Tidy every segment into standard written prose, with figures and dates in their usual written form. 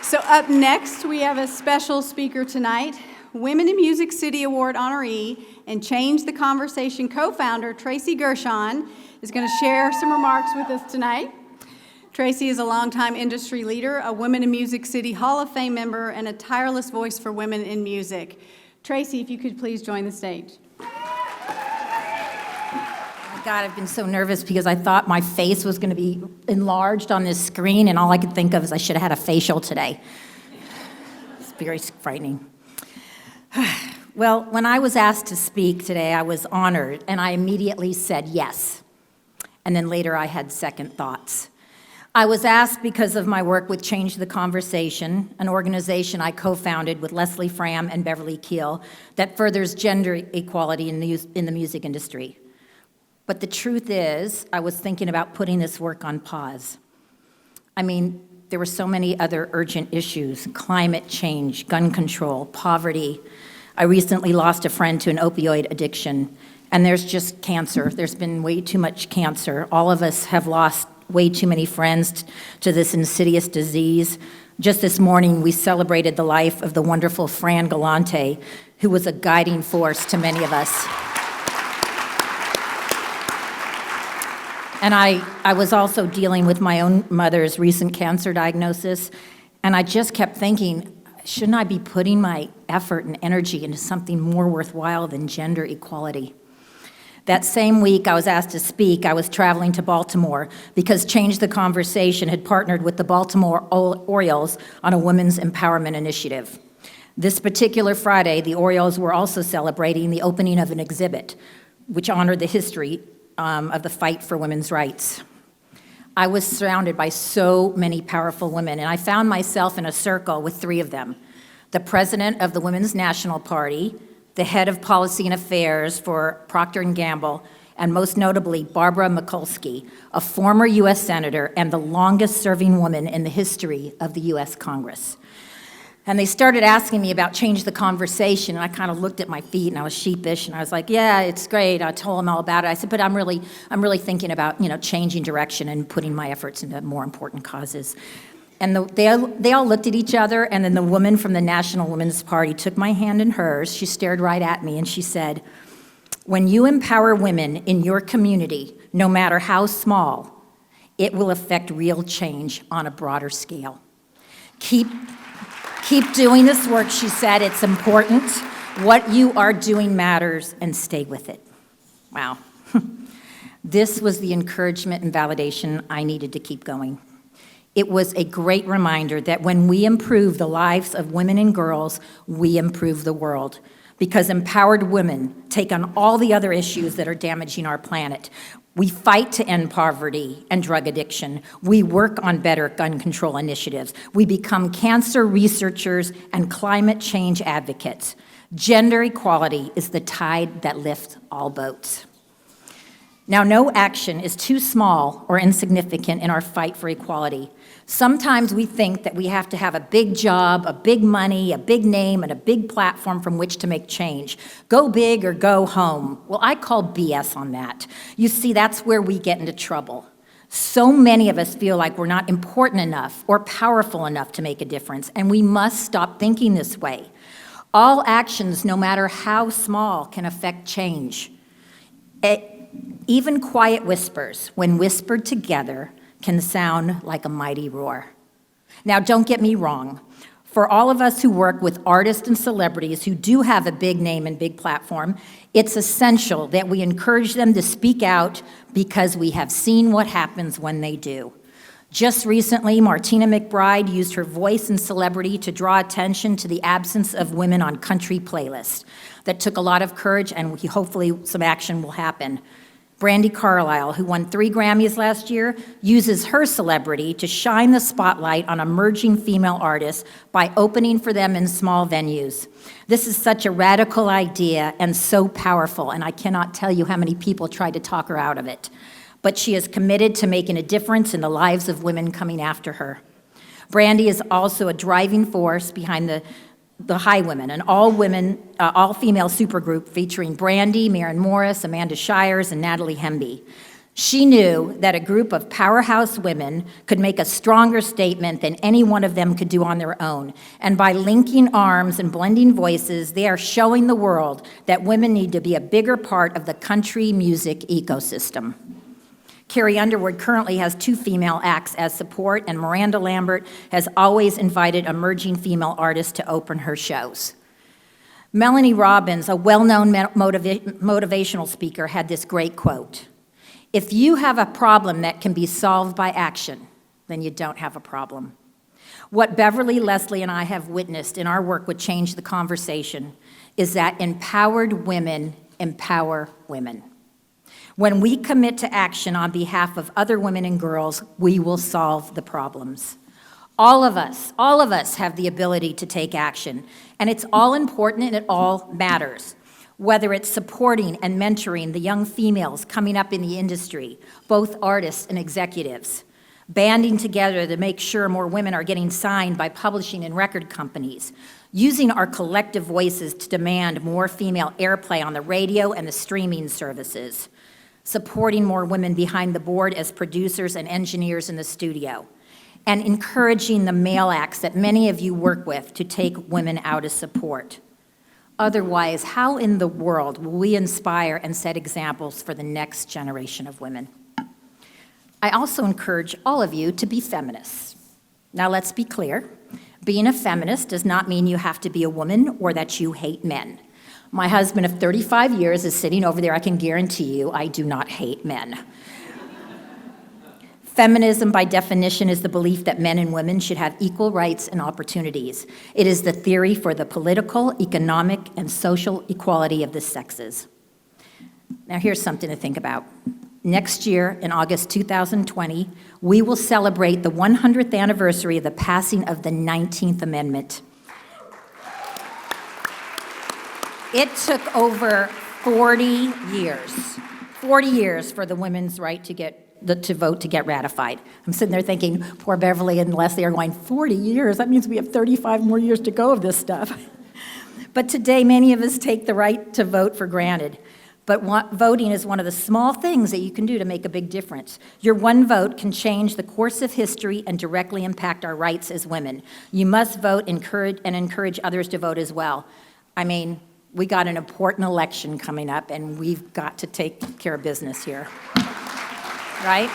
So up next, we have a special speaker tonight, Women in Music City Award honoree and Change the Conversation co-founder Tracy Gershon is going to share some remarks with us tonight. Tracy is a longtime industry leader, a Women in Music City Hall of Fame member, and a tireless voice for women in music. Tracy, if you could please join the stage. God, I've been so nervous because I thought my face was going to be enlarged on this screen, and all I could think of is I should have had a facial today. It's very frightening. Well, when I was asked to speak today, I was honored, and I immediately said yes. And then later I had second thoughts. I was asked because of my work with Change the Conversation, an organization I co-founded with Leslie Fram and Beverly Keel that furthers gender equality in the music industry. But the truth is, I was thinking about putting this work on pause. I mean, there were so many other urgent issues: climate change, gun control, poverty. I recently lost a friend to an opioid addiction, and there's just cancer. There's been way too much cancer. All of us have lost way too many friends to this insidious disease. Just this morning, we celebrated the life of the wonderful Fran Galante, who was a guiding force to many of us. And I was also dealing with my own mother's recent cancer diagnosis, and I just kept thinking, shouldn't I be putting my effort and energy into something more worthwhile than gender equality? That same week I was asked to speak, I was traveling to Baltimore because Change the Conversation had partnered with the Baltimore Orioles on a women's empowerment initiative. This particular Friday, the Orioles were also celebrating the opening of an exhibit, which honored the history of the fight for women's rights. I was surrounded by so many powerful women, and I found myself in a circle with three of them: the president of the Women's National Party, the head of policy and affairs for Procter & Gamble, and most notably Barbara Mikulski, a former U.S. senator and the longest-serving woman in the history of the U.S. Congress. And they started asking me about Change the Conversation, and I kind of looked at my feet, and I was sheepish, and I was like, yeah, it's great. I told them all about it. I said, but I'm really thinking about, changing direction and putting my efforts into more important causes. And they all looked at each other, and then the woman from the National Women's Party took my hand in hers. She stared right at me, and she said, when you empower women in your community, no matter how small, it will affect real change on a broader scale. Keep doing this work, she said. It's important. What you are doing matters, and stay with it. Wow. This was the encouragement and validation I needed to keep going. It was a great reminder that when we improve the lives of women and girls, we improve the world. Because empowered women take on all the other issues that are damaging our planet. We fight to end poverty and drug addiction. We work on better gun control initiatives. We become cancer researchers and climate change advocates. Gender equality is the tide that lifts all boats. Now, no action is too small or insignificant in our fight for equality. Sometimes we think that we have to have a big job, a big money, a big name, and a big platform from which to make change. Go big or go home. Well, I call BS on that. You see, that's where we get into trouble. So many of us feel like we're not important enough or powerful enough to make a difference, and we must stop thinking this way. All actions, no matter how small, can affect change. Even quiet whispers, when whispered together, can sound like a mighty roar. Now, don't get me wrong. For all of us who work with artists and celebrities who do have a big name and big platform, it's essential that we encourage them to speak out because we have seen what happens when they do. Just recently, Martina McBride used her voice and celebrity to draw attention to the absence of women on country playlists. That took a lot of courage, and hopefully some action will happen. Brandi Carlile, who won 3 Grammys last year, uses her celebrity to shine the spotlight on emerging female artists by opening for them in small venues. This is such a radical idea and so powerful, and I cannot tell you how many people tried to talk her out of it. But she is committed to making a difference in the lives of women coming after her. Brandi is also a driving force behind the High Women, an all-female supergroup featuring Brandi, Maren Morris, Amanda Shires, and Natalie Hemby. She knew that a group of powerhouse women could make a stronger statement than any one of them could do on their own. And by linking arms and blending voices, they are showing the world that women need to be a bigger part of the country music ecosystem. Carrie Underwood currently has 2 female acts as support, and Miranda Lambert has always invited emerging female artists to open her shows. Melanie Robbins, a well-known motivational speaker, had this great quote: "If you have a problem that can be solved by action, then you don't have a problem." What Beverly, Leslie, and I have witnessed in our work with Change the Conversation is that empowered women empower women. When we commit to action on behalf of other women and girls, we will solve the problems. All of us have the ability to take action, and it's all important and it all matters. Whether it's supporting and mentoring the young females coming up in the industry, both artists and executives, banding together to make sure more women are getting signed by publishing and record companies, using our collective voices to demand more female airplay on the radio and the streaming services, supporting more women behind the board as producers and engineers in the studio, and encouraging the male acts that many of you work with to take women out as support. Otherwise, how in the world will we inspire and set examples for the next generation of women? I also encourage all of you to be feminists. Now, let's be clear. Being a feminist does not mean you have to be a woman or that you hate men. My husband of 35 years is sitting over there. I can guarantee you I do not hate men. Feminism, by definition, is the belief that men and women should have equal rights and opportunities. It is the theory for the political, economic, and social equality of the sexes. Now, here's something to think about. Next year, in August 2020, we will celebrate the 100th anniversary of the passing of the 19th Amendment. It took over 40 years for the women's right to vote to get ratified. I'm sitting there thinking, poor Beverly and Leslie are going, 40 years? That means we have 35 more years to go of this stuff. But today, many of us take the right to vote for granted. But voting is one of the small things that you can do to make a big difference. Your one vote can change the course of history and directly impact our rights as women. You must vote and encourage others to vote as well. I mean, we got an important election coming up, and we've got to take care of business here. Right?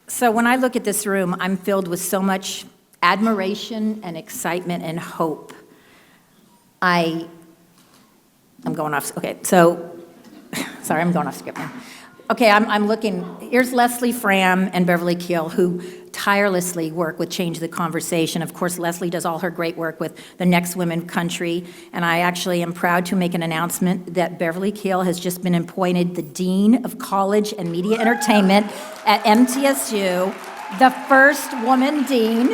So when I look at this room, I'm filled with so much admiration and excitement and hope. I'm going off, okay, so, sorry, I'm going off script now. Okay, I'm looking, here's Leslie Fram and Beverly Keel, who tirelessly work with Change the Conversation. Of course, Leslie does all her great work with the Next Women Country, and I actually am proud to make an announcement that Beverly Keel has just been appointed the Dean of College and Media Entertainment at MTSU, the first woman dean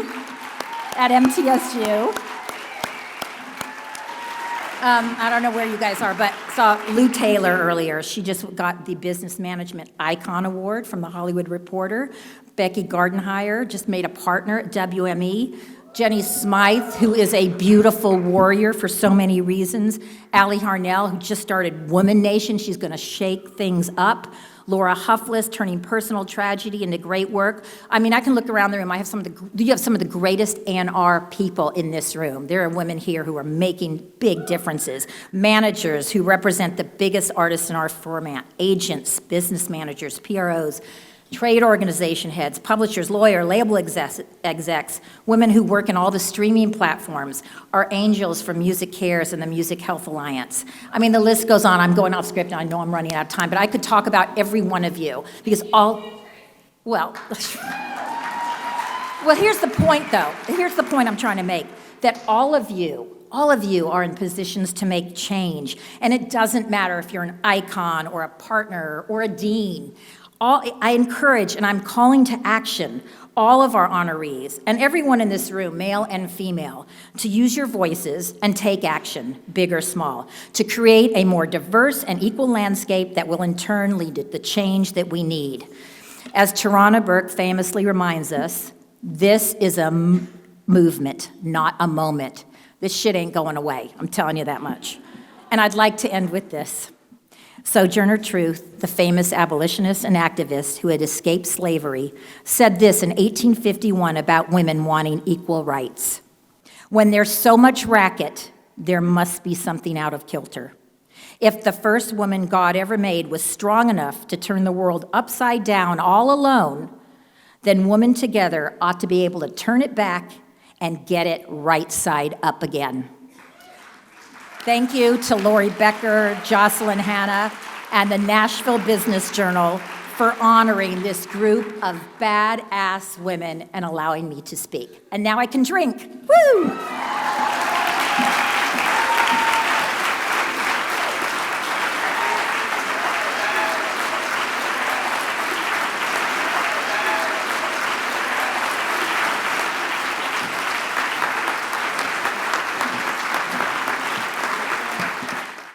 at MTSU. I don't know where you guys are, but saw Lou Taylor earlier. She just got the Business Management Icon Award from the Hollywood Reporter. Becky Gardenhire just made a partner at WME. Jenny Smythe, who is a beautiful warrior for so many reasons. Allie Harnell, who just started Woman Nation. She's going to shake things up. Laura Huffless, turning personal tragedy into great work. I mean, I can look around the room. You have some of the greatest A&R people in this room. There are women here who are making big differences. Managers who represent the biggest artists in our format. Agents, business managers, PROs, trade organization heads, publishers, lawyer, label execs, women who work in all the streaming platforms, our angels from Music Cares and the Music Health Alliance. I mean, the list goes on. I'm going off script, and I know I'm running out of time, but I could talk about every one of you, because well, here's the point, though. Here's the point I'm trying to make, that all of you are in positions to make change, and it doesn't matter if you're an icon or a partner or a dean. I encourage, and I'm calling to action, all of our honorees and everyone in this room, male and female, to use your voices and take action, big or small, to create a more diverse and equal landscape that will in turn lead to the change that we need. As Tarana Burke famously reminds us, this is a movement, not a moment. This shit ain't going away, I'm telling you that much. And I'd like to end with this. Sojourner Truth, the famous abolitionist and activist who had escaped slavery, said this in 1851 about women wanting equal rights. When there's so much racket, there must be something out of kilter. If the first woman God ever made was strong enough to turn the world upside down all alone, then women together ought to be able to turn it back and get it right side up again. Thank you to Lori Becker, Jocelyn Hanna, and the Nashville Business Journal for honoring this group of badass women and allowing me to speak. And now I can drink. Woo!